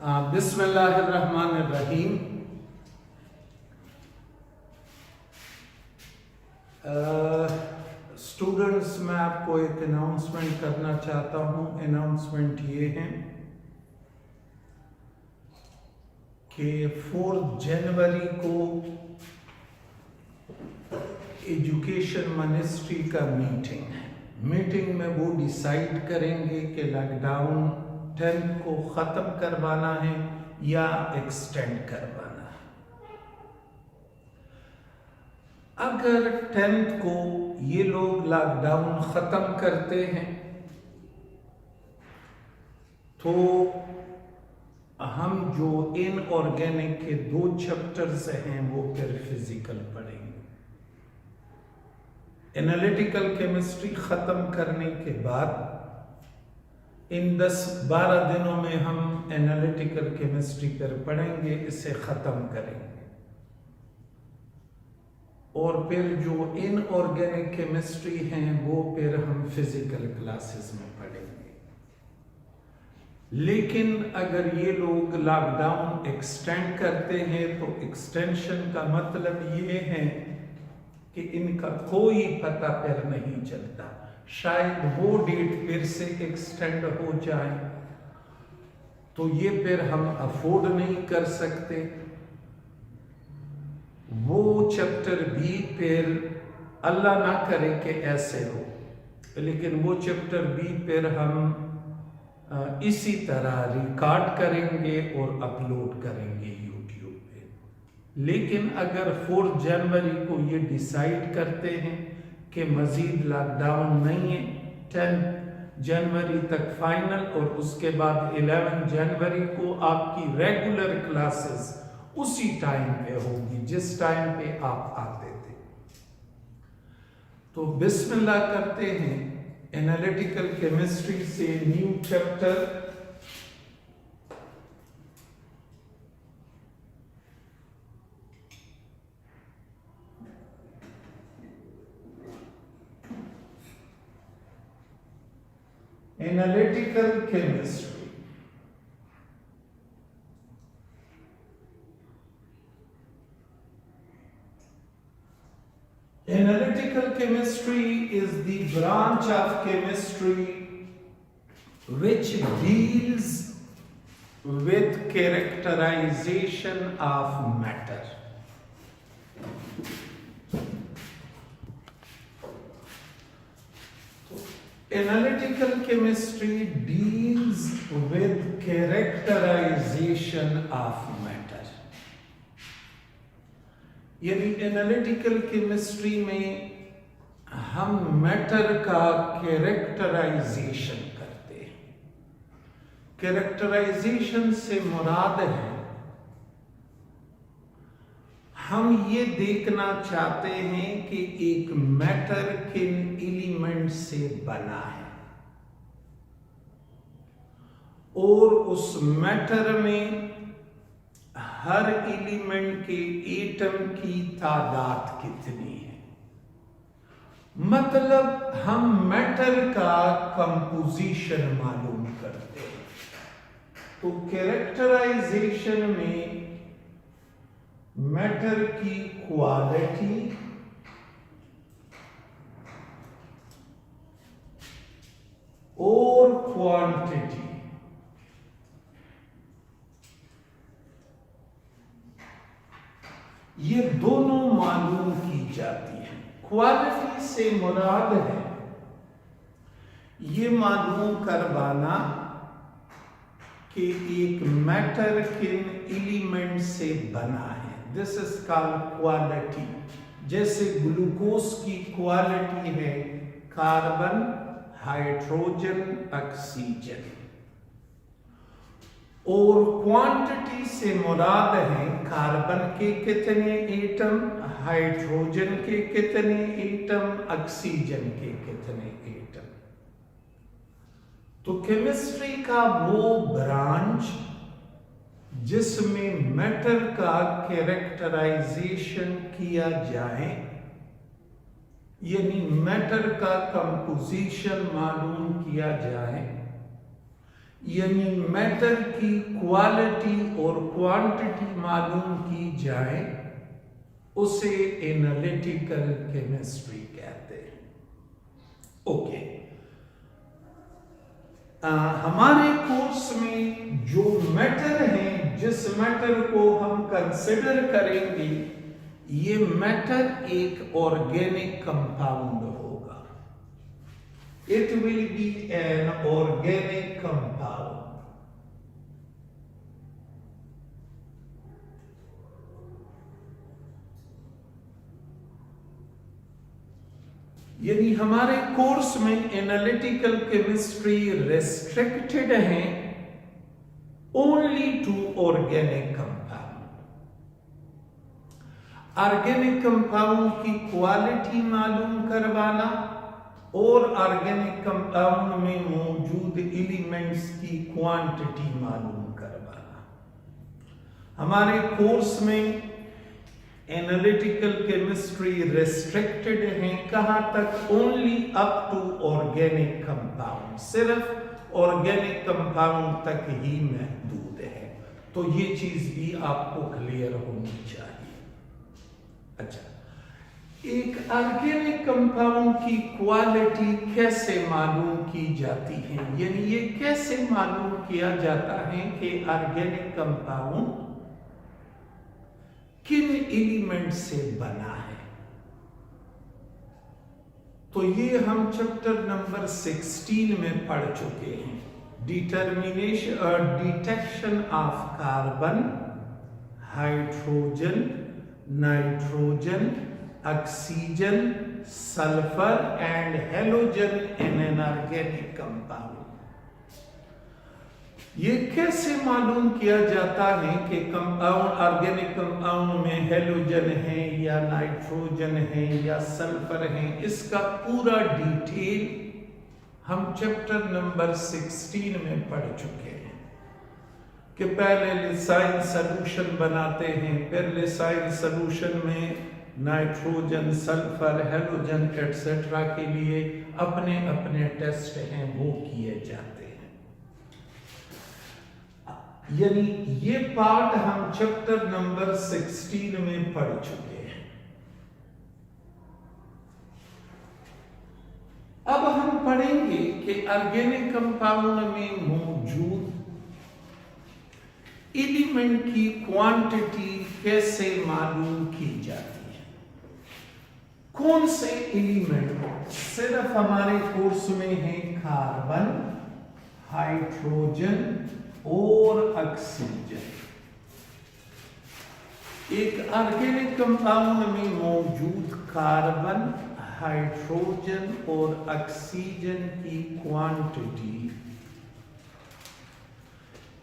बिस्मिल्लाहिर्रहमानिर्रहीम। स्टूडेंट्स, मैं आपको एक अनाउंसमेंट करना चाहता हूँ। अनाउंसमेंट ये है कि 4 जनवरी को एजुकेशन मिनिस्ट्री का मीटिंग है। मीटिंग में वो डिसाइड करेंगे कि लॉकडाउन 10th को ख़त्म करवाना है या एक्सटेंड करवाना है। अगर 10th को ये लोग लॉकडाउन ख़त्म करते हैं तो हम जो इनऑर्गेनिक के 2 चैप्टर्स हैं वो फिर फिजिकल पढ़ेंगे। एनालिटिकल केमिस्ट्री ख़त्म करने के बाद इन 10-12 दिनों में हम एनालिटिकल केमिस्ट्री पर पढ़ेंगे, इसे ख़त्म करेंगे और फिर जो इनऑर्गेनिक केमिस्ट्री हैं वो फिर हम फिजिकल क्लासेस में पढ़ेंगे। लेकिन अगर ये लोग लॉकडाउन एक्सटेंड करते हैं तो एक्सटेंशन का मतलब ये है कि इनका कोई पता फिर नहीं चलता, शायद वो डेट फिर से एक्सटेंड हो जाए तो ये फिर हम अफोर्ड नहीं कर सकते। वो चैप्टर भी फिर अल्लाह ना करे कि ऐसे हो, लेकिन वो चैप्टर भी फिर हम इसी तरह रिकॉर्ड करेंगे और अपलोड करेंगे यूट्यूब पे। लेकिन अगर 4 जनवरी को ये डिसाइड करते हैं कि मजीद लॉकडाउन नहीं है, 10 जनवरी तक फाइनल और उसके बाद 11 जनवरी को आपकी रेगुलर क्लासेस उसी टाइम पे होगी जिस टाइम पे आप आते थे। तो बिस्मिल्लाह करते हैं एनालिटिकल केमिस्ट्री से new chapter analytical chemistry. Analytical chemistry is the branch of chemistry which deals with characterization of matter. Analytical chemistry deals with characterization of matter. यानी एनालिटिकल केमिस्ट्री में हम मैटर का कैरेक्टराइजेशन करते हैं। कैरेक्टराइजेशन से मुराद है हम ये देखना चाहते हैं कि एक मैटर किन एलिमेंट से बना है और उस मैटर में हर एलिमेंट के एटम की तादाद कितनी है। मतलब हम मैटर का कंपोजिशन मालूम करते हैं। तो कैरेक्टराइजेशन में मैटर की क्वालिटी और क्वांटिटी ये दोनों मालूम की जाती है। क्वालिटी से मुराद है ये मालूम करवाना कि एक मैटर किन एलिमेंट से बना है। This is called quality. जैसे ग्लूकोज की क्वालिटी है कार्बन, हाइड्रोजन, ऑक्सीजन। और क्वांटिटी से मुराद है कार्बन के कितने एटम, हाइड्रोजन के कितने एटम, ऑक्सीजन के कितने एटम। तो केमिस्ट्री का वो ब्रांच जिसमें मैटर का कैरेक्टराइजेशन किया जाए, यानी मैटर का कंपोजिशन मालूम किया जाए, यानी मैटर की क्वालिटी और क्वांटिटी मालूम की जाए, उसे एनालिटिकल केमिस्ट्री कहते हैं। ओके, हमारे कोर्स में जो मैटर है, जिस मैटर को हम कंसिडर करेंगे, ये मैटर एक ऑर्गेनिक कंपाउंड होगा। It will be an organic compound. यानी हमारे कोर्स में एनालिटिकल केमिस्ट्री रेस्ट्रिक्टेड है only to organic compound. Organic compound की क्वालिटी मालूम करवाना और ऑर्गेनिक कंपाउंड में मौजूद एलिमेंट्स की क्वांटिटी मालूम करवाना। हमारे कोर्स में एनालिटिकल केमिस्ट्री रेस्ट्रिक्टेड है, कहां तक? Only up to organic compound, सिर्फ ऑर्गेनिक कंपाउंड तक ही महदूद है। तो ये चीज भी आपको क्लियर होनी चाहिए। अच्छा, एक ऑर्गेनिक कंपाउंड की क्वालिटी कैसे मालूम की जाती है? यानी ये कैसे मालूम किया जाता है कि ऑर्गेनिक कंपाउंड किन एलिमेंट से बना है? तो ये हम चैप्टर नंबर 16 में पढ़ चुके हैं। डिटर्मिनेशन और detection of carbon, hydrogen, nitrogen, oxygen, sulphur and halogen in an organic compound. ये कैसे मालूम किया जाता है कि कंपाउंड, ऑर्गेनिक कंपाउंड में हेलोजन है या नाइट्रोजन है या सल्फर है? इसका पूरा डिटेल हम चैप्टर नंबर 16 में पढ़ चुके हैं कि पहले लिसाइन सॉल्यूशन बनाते हैं, फिर लिसाइन सॉल्यूशन में नाइट्रोजन, सल्फर, हेलोजन एटसेट्रा के लिए अपने अपने टेस्ट हैं वो किए जाते हैं। यानी ये पार्ट हम चैप्टर नंबर 16 में पढ़ चुके हैं। अब हम पढ़ेंगे कि ऑर्गेनिक कंपाउंड में मौजूद एलिमेंट की क्वांटिटी कैसे मालूम की जाती है। कौन से एलिमेंट सिर्फ हमारे कोर्स में है? कार्बन, हाइड्रोजन और ऑक्सीजन। एक ऑर्गेनिक कंपाउंड में मौजूद कार्बन, हाइड्रोजन और ऑक्सीजन की क्वांटिटी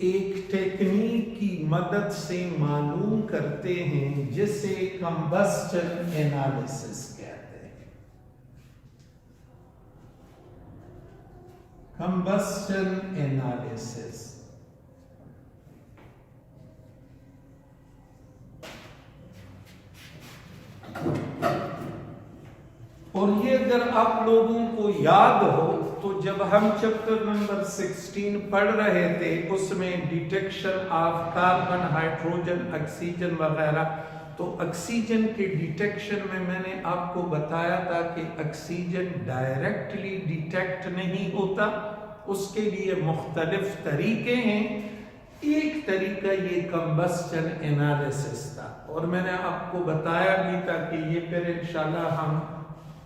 एक टेक्निक की मदद से मालूम करते हैं जिसे कंबस्टन एनालिसिस कहते हैं। Combustion analysis. और ये अगर आप लोगों को याद हो तो जब हम चैप्टर नंबर 16 पढ़ रहे थे उसमें detection of carbon, hydrogen, oxygen वगैरह, तो ऑक्सीजन के डिटेक्शन में मैंने आपको बताया था कि ऑक्सीजन डायरेक्टली डिटेक्ट नहीं होता, उसके लिए मुख्तलिफ तरीके हैं। एक तरीका ये कंबस्टन एनालिसिस था और मैंने आपको बताया भी था कि ये फिर इंशाल्लाह हम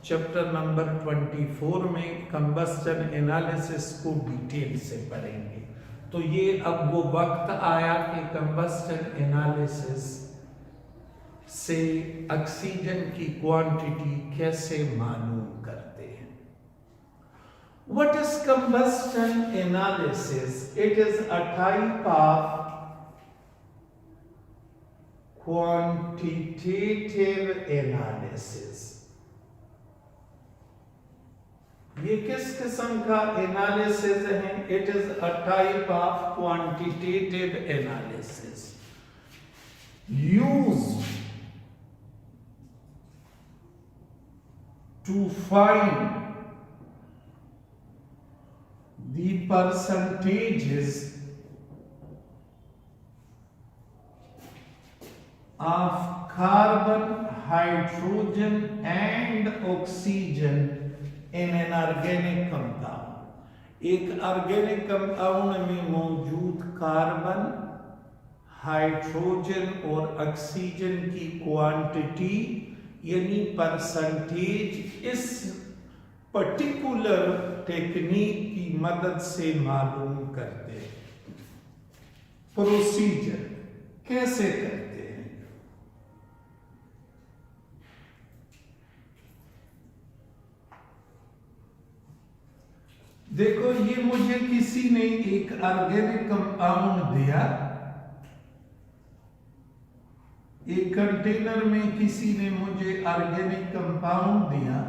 चैप्टर नंबर 24 में कंबस्टन एनालिसिस को डिटेल से पढ़ेंगे। तो ये अब वो वक्त आया कि कंबस्टन एनालिसिस से ऑक्सीजन की क्वांटिटी कैसे मालूम करते हैं। What is combustion analysis? It is a type of quantitative analysis. ये किस किस्म का एनालिसिस है? It is a type of quantitative analysis used to find the percentages of carbon, hydrogen and oxygen in an organic compound। एक organic compound में मौजूद carbon, hydrogen और oxygen की क्वांटिटी यानी परसेंटेज इस पर्टिकुलर टेक्निक की मदद से मालूम करते हैं। प्रोसीजर कैसे करते हैं? देखो, ये मुझे किसी ने एक ऑर्गेनिक कंपाउंड दिया, एक कंटेनर में किसी ने मुझे ऑर्गेनिक कंपाउंड दिया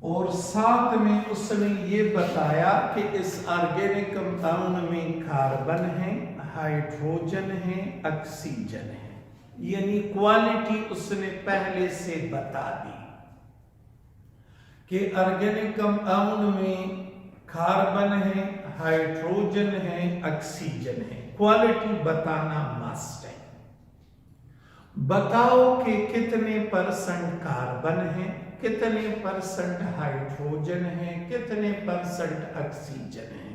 और साथ में उसने ये बताया कि इस ऑर्गेनिक कंपाउंड में कार्बन है, हाइड्रोजन है, ऑक्सीजन है, यानी क्वालिटी उसने पहले से बता दी कि ऑर्गेनिक कंपाउंड में कार्बन है, हाइड्रोजन है, ऑक्सीजन है। क्वालिटी बताना मस्ट है। बताओ कि कितने परसेंट कार्बन है, कितने परसेंट हाइड्रोजन है, कितने परसेंट ऑक्सीजन है,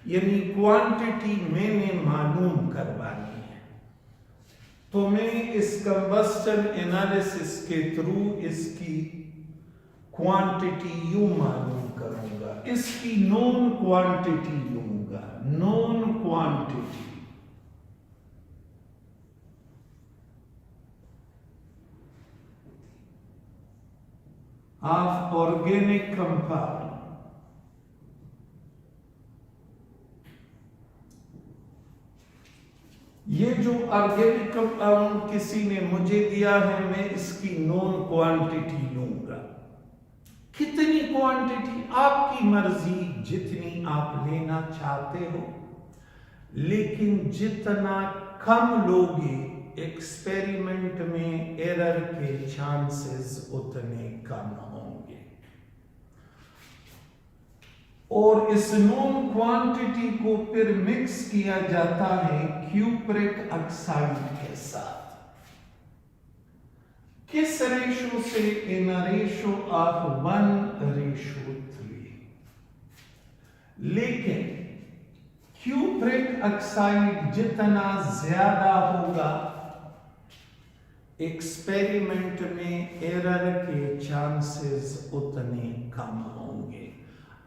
यानी क्वांटिटी मैंने मालूम करवानी है। तो मैं इस कंबस्टन एनालिसिस के थ्रू इसकी क्वांटिटी यूं मालूम करूंगा, इसकी नोन क्वांटिटी लूंगा। Known quantity of organic compound ये जो ऑर्गेनिक कंपाउंड किसी ने मुझे दिया है, मैं इसकी नॉन क्वांटिटी लूंगा। कितनी क्वांटिटी? आपकी मर्जी, जितनी आप लेना चाहते हो, लेकिन जितना कम लोगे एक्सपेरिमेंट में एरर के चांसेस उतने कम होंगे। और इस नॉन क्वांटिटी को फिर मिक्स किया जाता है क्यूप्रिक ऑक्साइड के साथ। किस रेशो से? In ratio of 1:3। लेकिन क्यूप्रिक ऑक्साइड जितना ज्यादा होगा, एक्सपेरिमेंट में एरर के चांसेस उतने कम होंगे।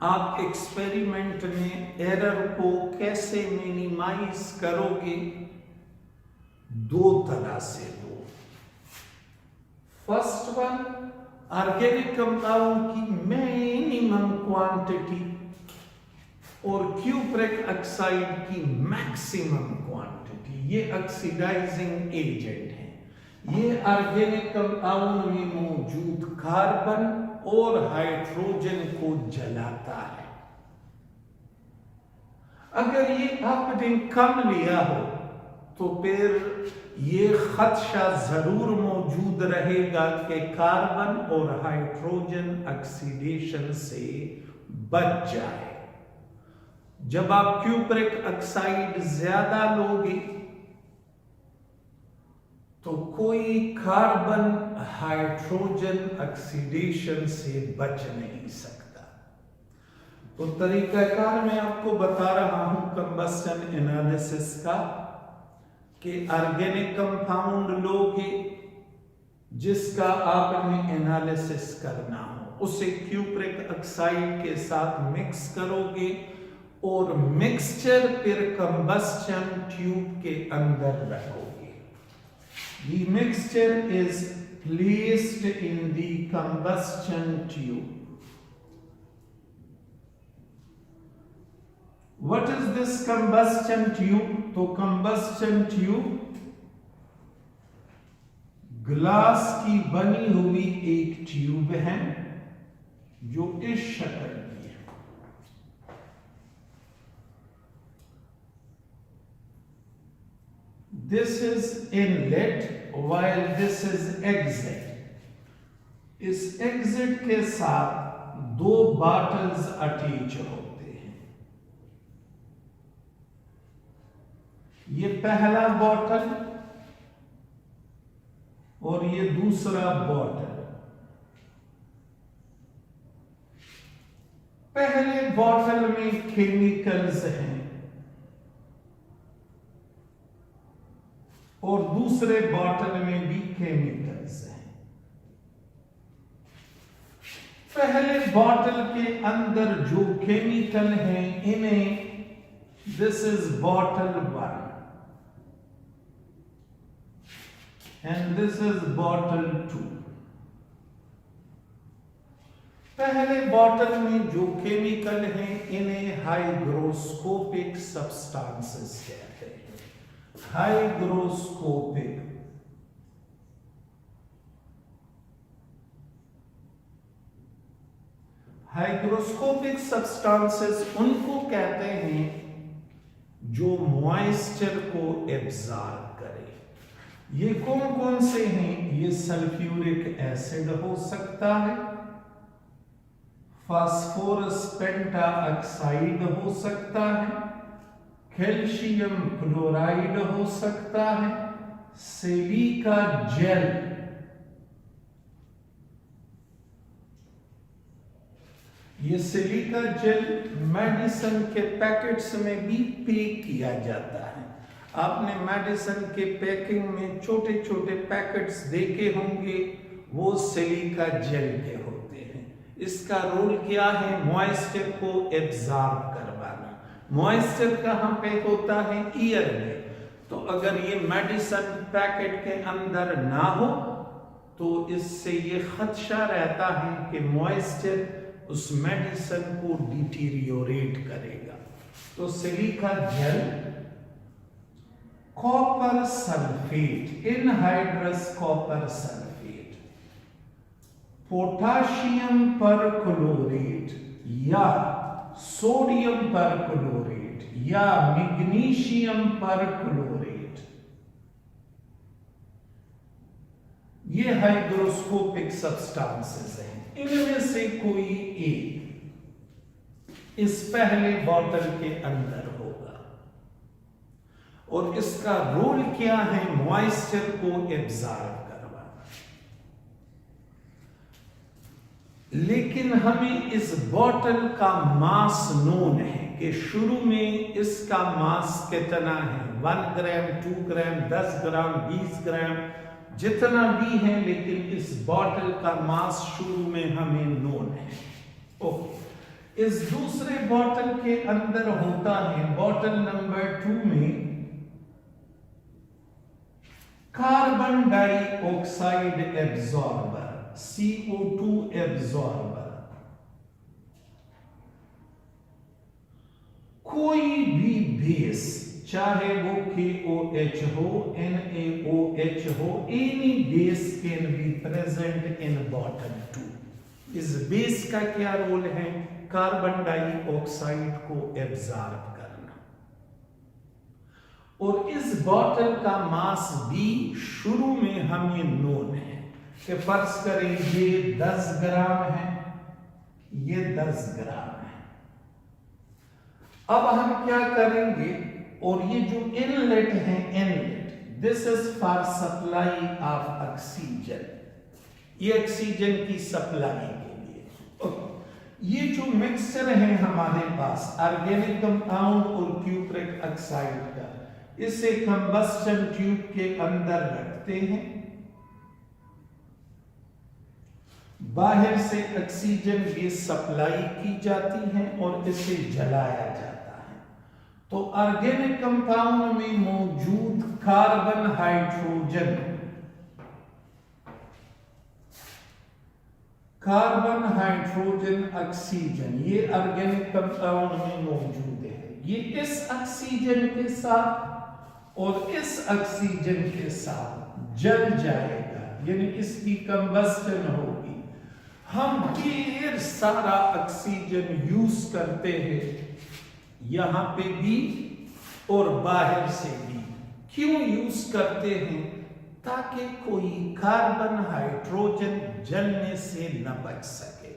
आप एक्सपेरिमेंट में एरर को कैसे मिनिमाइज करोगे? दो तरह से दो। फर्स्ट वन, ऑर्गेनिक कंपाउंड की मिनिमम क्वांटिटी और क्यूप्रिक ऑक्साइड की मैक्सिमम क्वांटिटी। ये ऑक्सीडाइजिंग एजेंट है। ये ऑर्गेनिक कंपाउंड में मौजूद कार्बन और हाइड्रोजन को जलाता है। अगर ये आपने कम लिया हो तो फिर ये खदशा जरूर मौजूद रहेगा कि कार्बन और हाइड्रोजन ऑक्सीडेशन से बच जाए। जब आप क्यूप्रिक ऑक्साइड ज्यादा लोगे तो कोई कार्बन हाइड्रोजन ऑक्सीडेशन से बच नहीं सकता। तो तरीकाकार मैं आपको बता रहा हूं कंबस्टन एनालिसिस का कि ऑर्गेनिक कंपाउंड लोगे जिसका आपने एनालिसिस करना हो, उसे क्यूप्रिक ऑक्साइड के साथ मिक्स करोगे और मिक्सचर फिर कंबस्टन ट्यूब के अंदर रखोगे। The mixture is placed in the combustion tube. What is this combustion tube? तो combustion tube ग्लास की बनी हुई एक ट्यूब है जो इस शक्ल की है। This is inlet while this is exit। इस एग्जिट के साथ दो बॉटल्स अटैच होते हैं। ये पहला बॉटल और ये दूसरा बॉटल। पहले बॉटल में केमिकल्स हैं और दूसरे बॉटल में भी केमिकल्स हैं। पहले बॉटल के अंदर जो केमिकल हैं, इन्हें this is bottle 1 and this is bottle 2। पहले बॉटल में जो केमिकल हैं, इन्हें हाइग्रोस्कोपिक सब्सटेंसेस कहते हैं। हाइग्रोस्कोपिक हाइग्रोस्कोपिक सब्सटेंसेस उनको कहते हैं जो मॉइस्चर को एब्जॉर्ब करे। ये कौन कौन से हैं? ये सल्फ्यूरिक एसिड हो सकता है, फास्फोरस पेंटा ऑक्साइड हो सकता है, कैल्शियम क्लोराइड हो सकता है, सिलिका जेल। ये सिलिका जेल मेडिसिन के पैकेट्स में भी पैक किया जाता है। आपने मेडिसिन के पैकिंग में छोटे छोटे पैकेट्स देखे होंगे, वो सिलिका जेल के होते हैं। इसका रोल क्या है? मॉइस्चर को एब्जॉर्ब करवाना। मॉइस्चर कहाँ पे होता है? ईयर में। तो अगर ये मेडिसिन पैकेट के अंदर ना हो तो इससे ये खदशा रहता है कि मॉइस्चर उस मेडिसिन को डिटीरियोरेट करेगा। तो silica gel, copper sulphate, anhydrous copper sulphate, potassium perchlorate या सोडियम परक्लोरेट या मैग्नीशियम परक्लोरेट, ये हाइग्रोस्कोपिक सब्सटेंसेस हैं। इनमें से कोई एक इस पहले बॉटल के अंदर होगा और इसका रोल क्या है? मॉइस्चर को एब्जॉर्ब करवाना। लेकिन हमें इस बॉटल का मास नोन है कि शुरू में इसका मास कितना है, 1 ग्राम, 2 ग्राम, 10 ग्राम, 20 ग्राम, जितना भी है, लेकिन इस बॉटल का मास शुरू में हमें नोन है। ओके, इस दूसरे बॉटल के अंदर होता है, बॉटल नंबर 2 में carbon dioxide absorber, CO2 absorber. कोई भी बेस, चाहे वो KOH हो, NaOH हो, any base can be present in bottle 2। इस बेस का क्या रोल है? कार्बन डाइऑक्साइड को एब्जॉर्ब करना। और इस बॉटल का मास भी शुरू में हमें नोन है कि फर्ज करें ये 10 ग्राम है, ये 10 ग्राम है। अब हम क्या करेंगे? और ये जो इनलेट है, inlet, this is for supply of oxygen, ये ऑक्सीजन की सप्लाई के लिए। ये जो मिक्सचर है हमारे पास ऑर्गेनिक कंपाउंड और क्यूप्रिक ऑक्साइड का, इसे कंबस्टन ट्यूब के अंदर रखते हैं। बाहर से ऑक्सीजन गैस सप्लाई की जाती है और इसे जलाया जाता है। तो ऑर्गेनिक कंपाउंड में मौजूद carbon, hydrogen, carbon, hydrogen, oxygen, ये ऑर्गेनिक कंपाउंड में मौजूद है। ये इस ऑक्सीजन के साथ और इस ऑक्सीजन के साथ जल जाएगा, यानी इसकी कंबस्टन होगी। हम ढेर सारा ऑक्सीजन यूज करते हैं, यहां पे भी और बाहर से भी। क्यों यूज करते हैं? ताकि कोई कार्बन, हाइड्रोजन जलने से न बच सके।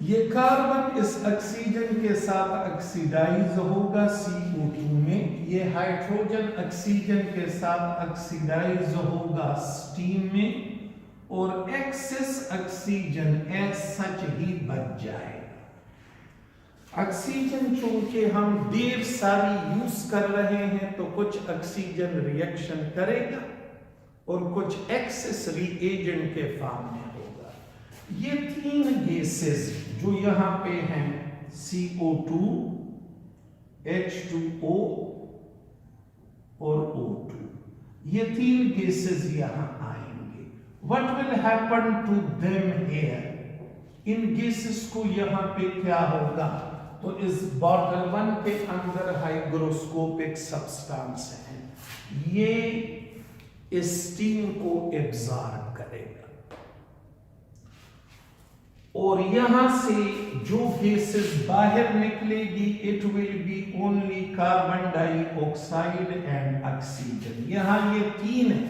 ये कार्बन इस ऑक्सीजन के साथ ऑक्सीडाइज होगा CO2 में, ये हाइड्रोजन ऑक्सीजन के साथ ऑक्सीडाइज होगा स्टीम में और एक्सेस ऑक्सीजन एज सच ही बच जाएगा। ऑक्सीजन चूंकि हम ढेर सारी यूज कर रहे हैं तो कुछ ऑक्सीजन रिएक्शन करेगा और कुछ एक्सेस रिएजेंट के फॉर्म में होगा। ये तीन गैसेस जो यहां पे हैं CO2, H2O और O2, ये तीन गैसेस यहां आएंगे। What will happen to them here? इन गैसेस को यहां पे क्या होगा? तो इस बॉटल 1 के अंदर हाइग्रोस्कोपिक सब्सटेंस है, ये इस स्टीम को एब्जॉर्ब करेगा और यहां से जो गैसेस बाहर निकलेगी it will B only carbon dioxide and oxygen. यहां ये तीन है,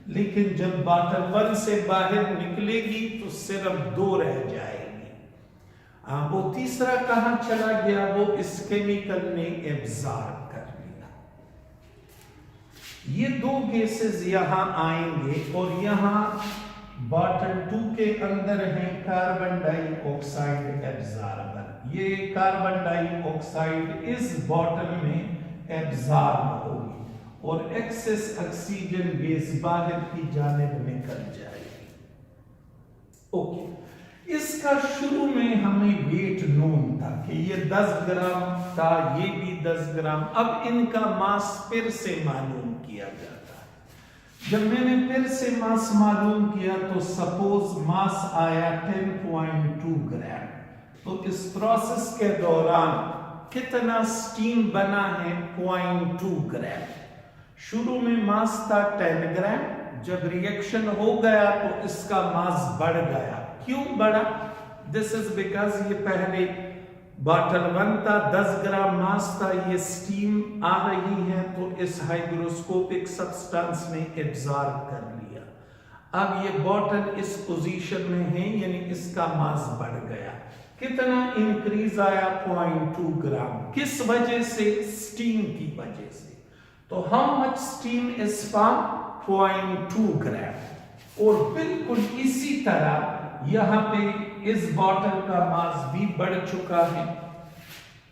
लेकिन जब बॉटल 1 से बाहर निकलेगी तो सिर्फ 2 रह जाएगी। वो तीसरा कहां चला गया? वो इस केमिकल ने एब्जॉर्ब कर लिया। ये 2 गैसेस यहां आएंगे और यहां बॉटल 2 के अंदर है कार्बन डाइऑक्साइड एब्जॉर्बर। ये कार्बन डाइऑक्साइड इस बॉटल में एब्जॉर्ब होगी और एक्सेस ऑक्सीजन गैस बाहर की जानिब निकल जाएगी। ओके, इसका शुरू में हमें वेट नोन था कि ये 10 ग्राम था, ये भी 10 ग्राम। अब इनका मास फिर से मालूम किया जाता है। जब मैंने फिर से मास मालूम किया तो सपोज मास आया 10.2 ग्राम। तो इस प्रोसेस के दौरान कितना स्टीम बना है? 0.2 ग्राम। शुरू में मास था 10 ग्राम, जब रिएक्शन हो गया तो इसका मास बढ़ गया। क्यों बढ़ा? दिस इज बिकॉज ये पहले बॉटल 1 था, 10 ग्राम मास था, ये स्टीम आ रही है तो इस हाइग्रोस्कोपिक सब्सटेंस ने एब्जॉर्ब कर लिया। अब ये बॉटल इस पोजीशन में है, यानी इसका मास बढ़ गया। कितना इंक्रीज आया? 0.2 ग्राम। किस वजह से? स्टीम की वजह से। तो how much steam is form? 0.2 ग्राम। और बिल्कुल इसी तरह यहां पे इस बॉटल का मास भी बढ़ चुका है।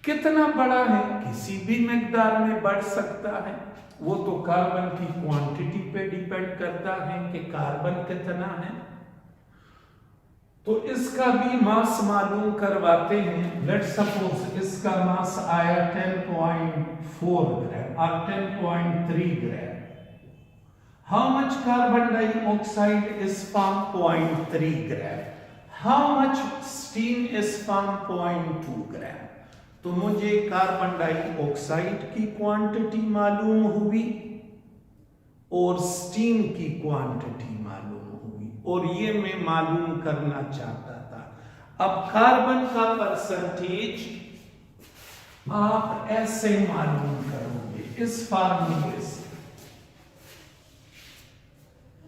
कितना बड़ा है? किसी भी मिकदार में बढ़ सकता है। वो तो कार्बन की क्वांटिटी पे डिपेंड करता है कि कार्बन कितना है। तो इसका भी मास मालूम करवाते हैं। लेट सपोज इसका मास आया 10.4 ग्राम और 10.3 ग्राम। How much carbon dioxide is formed? 0.3 gram. How much steam is formed? 0.2 gram. तो मुझे कार्बन डाइऑक्साइड की क्वांटिटी मालूम हुई और स्टीम की क्वांटिटी मालूम हुई और ये मैं मालूम करना चाहता था। अब कार्बन का परसेंटेज आप ऐसे मालूम करोगे इस फार्मूले से।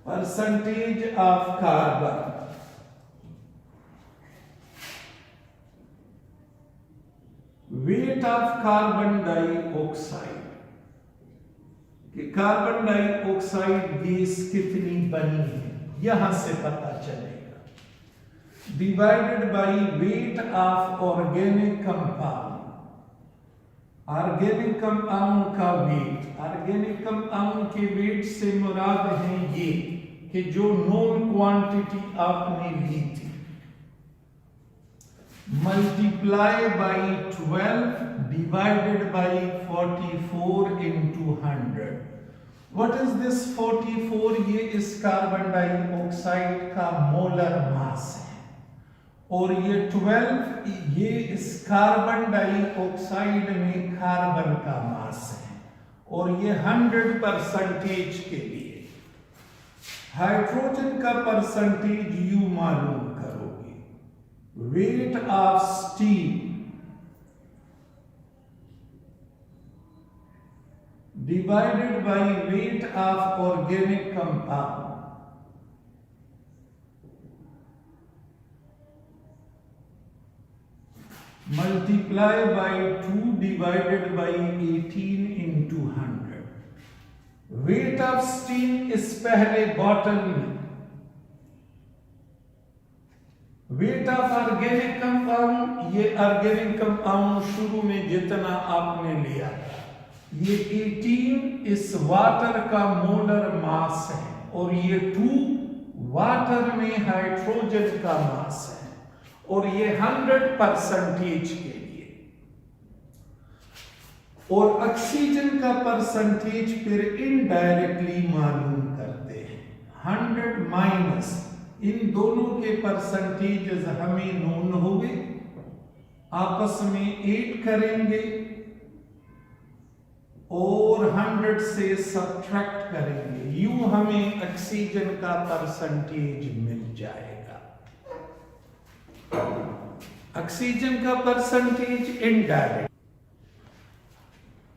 Percentage of carbon weight of carbon dioxide, कि कार्बन डाइऑक्साइड गैस कितनी बनी है यहां से पता चलेगा, divided by weight of organic compound. Organic compound का वेट, ऑर्गेनिक कंपाउंड के वेट से मुराद है ये कि जो नोन क्वांटिटी आपने ली थी, multiply by 12 divided by 44 into 100। What is this 44? ये इस कार्बन डाइऑक्साइड का मोलर मास है और ये 12 ये इस कार्बन डाइऑक्साइड में कार्बन का मास है और ये 100% के लिए। हाइड्रोजन का परसेंटेज यू मालूम करोगे, weight of steam divided by weight of organic compound, multiply by 2 divided by 18 into 100। Weight of steam इस पहले बॉटल में, वेट ऑफ ऑर्गेनिक कंपाउंड, ये ऑर्गेनिक कंपाउंड शुरू में जितना आपने लिया ये 18 इस वाटर का मोलर मास है और ये 2 वाटर में हाइड्रोजन का मास है और ये 100% के लिए, और ऑक्सीजन का परसेंटेज फिर इनडायरेक्टली मालूम करते हैं। 100 माइनस इन दोनों के परसेंटेज हमें नोन होंगे, आपस में 8 करेंगे और 100 से सब्ट्रैक्ट करेंगे, यूं हमें ऑक्सीजन का परसेंटेज मिल जाएगा। ऑक्सीजन का परसेंटेज इनडायरेक्ट।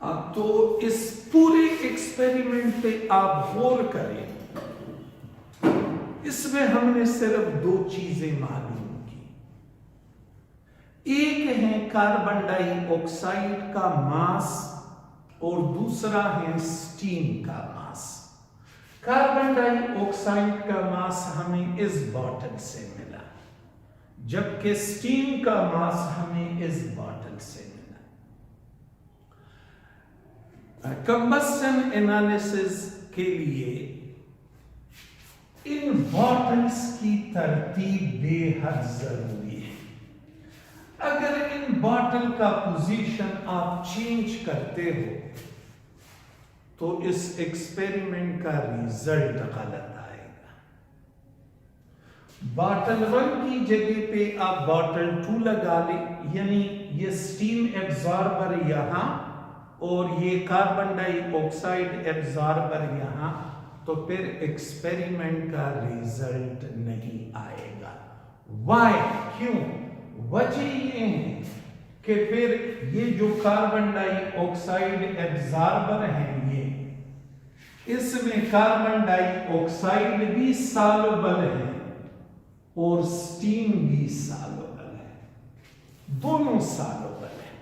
अब तो इस पूरे एक्सपेरिमेंट पे आप गौर करें, इसमें हमने सिर्फ 2 चीजें मालूम की। एक है कार्बन डाइऑक्साइड का मास और दूसरा है स्टीम का मास। कार्बन डाइऑक्साइड का मास हमें इस बॉटल से मिला, जबकि स्टीम का मास हमें इस बॉटल से मिला। कंबस्शन एनालिसिस के लिए इन बॉटल्स की तरतीब बेहद जरूरी है। अगर इन बॉटल का पोजीशन आप चेंज करते हो तो इस एक्सपेरिमेंट का रिजल्ट गलत आएगा। बॉटल 1 की जगह पे आप बॉटल 2 लगा ले, यानी ये स्टीम एब्जॉर्बर यहां और ये कार्बन डाइऑक्साइड एब्जॉर्बर यहां, तो फिर एक्सपेरिमेंट का रिजल्ट नहीं आएगा। वाई? क्यों? वजह ये है कि फिर ये जो कार्बन डाइऑक्साइड एब्जॉर्बर है, ये इसमें कार्बन डाइऑक्साइड भी सॉल्युबल है और स्टीम भी सॉल्युबल है, दोनों सॉल्युबल है।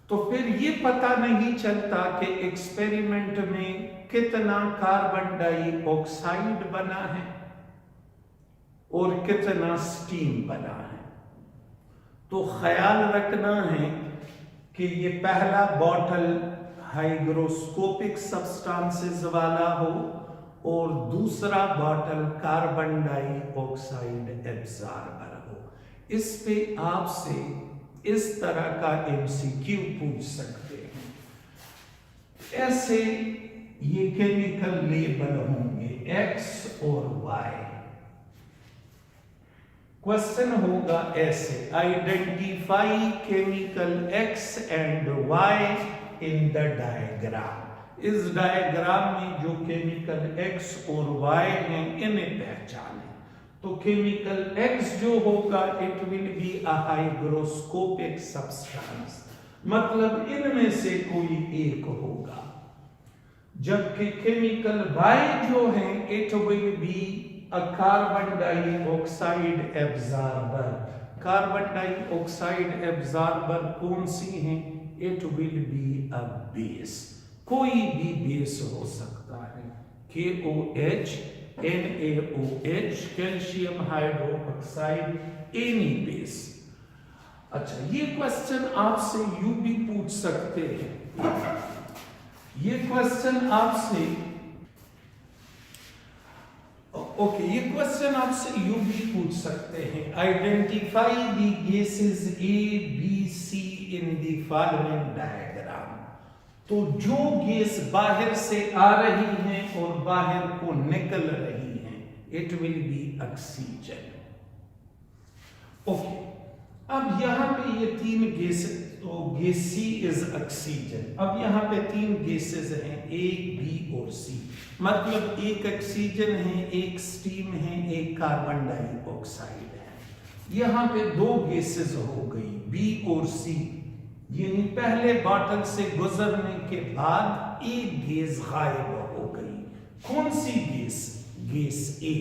तो फिर ये पता नहीं चलता कि एक्सपेरिमेंट में कितना कार्बन डाइऑक्साइड बना है और कितना स्टीम बना है। तो ख्याल रखना है कि ये पहला बॉटल हाइग्रोस्कोपिक सब्सटेंसेस वाला हो और दूसरा बॉटल कार्बन डाइऑक्साइड एब्जॉर्बर हो। इस पे आपसे इस तरह का एमसीक्यू पूछ सकते हैं। ऐसे ये केमिकल लेबल होंगे X और Y। क्वेश्चन होगा ऐसे, identify chemical X and Y in the diagram. इस डायग्राम में जो केमिकल X और Y हैं इन्हें पहचानें। तो केमिकल X जो होगा it will be a hygroscopic substance, मतलब इनमें से कोई एक होगा। जबकि केमिकल Y जो है it will be a carbon dioxide absorber. Carbon dioxide absorber कौन सी है? It will be a base, कोई भी बेस हो सकता है, KOH, NaOH, calcium hydroxide, any base. अच्छा, ये क्वेश्चन आपसे यूं भी पूछ सकते हैं, ये क्वेश्चन आपसे ये क्वेश्चन आपसे यूं भी पूछ सकते हैं, identify the gases A, B, C in the following diagram. तो जो गैस बाहर से आ रही हैं और बाहर को निकल रही हैं, it will be oxygen. Okay, अब यहां पे ये 3 गैसेस, तो गैस C इज ऑक्सीजन। अब यहां पे 3 गैसेस हैं, A, B और C, मतलब एक ऑक्सीजन है, एक स्टीम है, एक कार्बन डाइऑक्साइड है। यहां पे 2 गैसेस हो गई, B और C, यानी पहले बॉटल से गुजरने के बाद एक गैस गायब हो गई। कौन सी गैस? Gas A।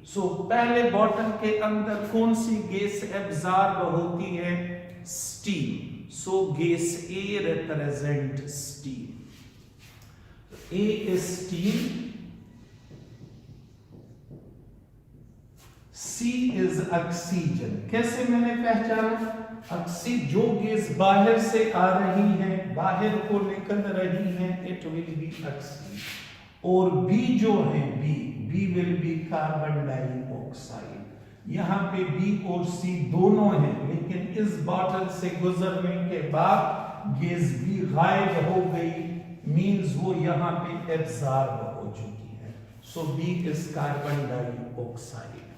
सो पहले बॉटल के अंदर कौन सी गैस एब्जॉर्ब होती है? Steam. So gas A represent steam. A is steel, C is oxygen। कैसे मैंने पहचाना? जो गैस बाहर से आ रही है, बाहर को निकल रही है, इट विल बी ऑक्सीजन। और बी जो है, B will be carbon dioxide. यहाँ पे बी और सी दोनों हैं, लेकिन इस बॉटल से गुजरने के बाद गैस बी गायब हो गई, मींस वो यहाँ पे एब्जॉर्ब हो चुकी है। सो बी इज कार्बन डाइऑक्साइड।